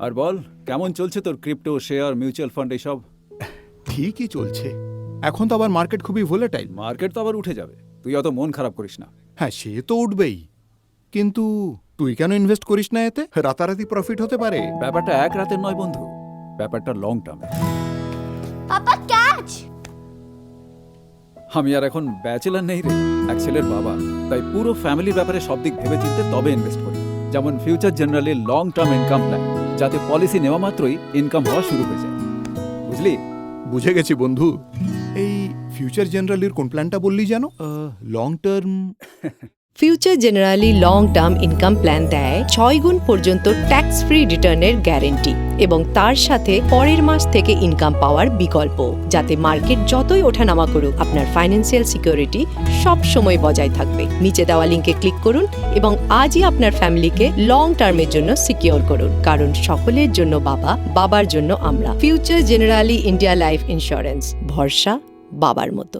আর বল, কেমন চলছে তোর ক্রিপ্টো, শেয়ার, মিউচুয়াল ফান্ড এইসব? ঠিকই চলছে। এখন তো আবার মার্কেট খুবই ভোলেটাইল। মার্কেট তো আবার উঠে যাবে, তুই অত মন খারাপ করিস না। হ্যাঁ, সে তো উঠবেই, কিন্তু তুই কেন ইনভেস্ট করিস না এতে? রাতারাতি প্রফিট হতে পারে। ব্যাপারটা এক রাতের নয় বন্ধু, ব্যাপারটা লং টার্ম। পাপা ক্যাচ। আমি আর এখন ব্যাচেলার নেই রে, এক ছেলের বাবা, তাই পুরো ফ্যামিলির ব্যাপারে সব দিক ভেবে চিন্তে তবে ইনভেস্ট করি। যেমন future generally long term income plan, যাতে পলিসি নেওয়া মাত্রই ইনকাম হওয়া শুরু হয়ে যায়, বুঝলি? বুঝে গেছি বন্ধু। এই ফিউচার জেনারেলির কোন প্ল্যানটা বললি যেন? Long term. Future generally long term income plan দেয় 6 গুণ পর্যন্ত ট্যাক্স ফ্রি রিটার্নের গ্যারেন্টি এবং তার সাথে পরের মাস থেকে ইনকাম পাওয়ার বিকল্প, যাতে মার্কেট যতই ওঠানামা করুক আপনার ফাইন্যান্সিয়াল সিকিউরিটি সব সময় বজায় থাকবে। নিচে দেওয়া লিঙ্কে ক্লিক করুন এবং আজই আপনার ফ্যামিলিকে লং টার্মের জন্য সিকিউর করুন, কারণ সকলের জন্য বাবা, বাবার জন্য আমরা। Future generally India life insurance, ভরসা বাবার মতো।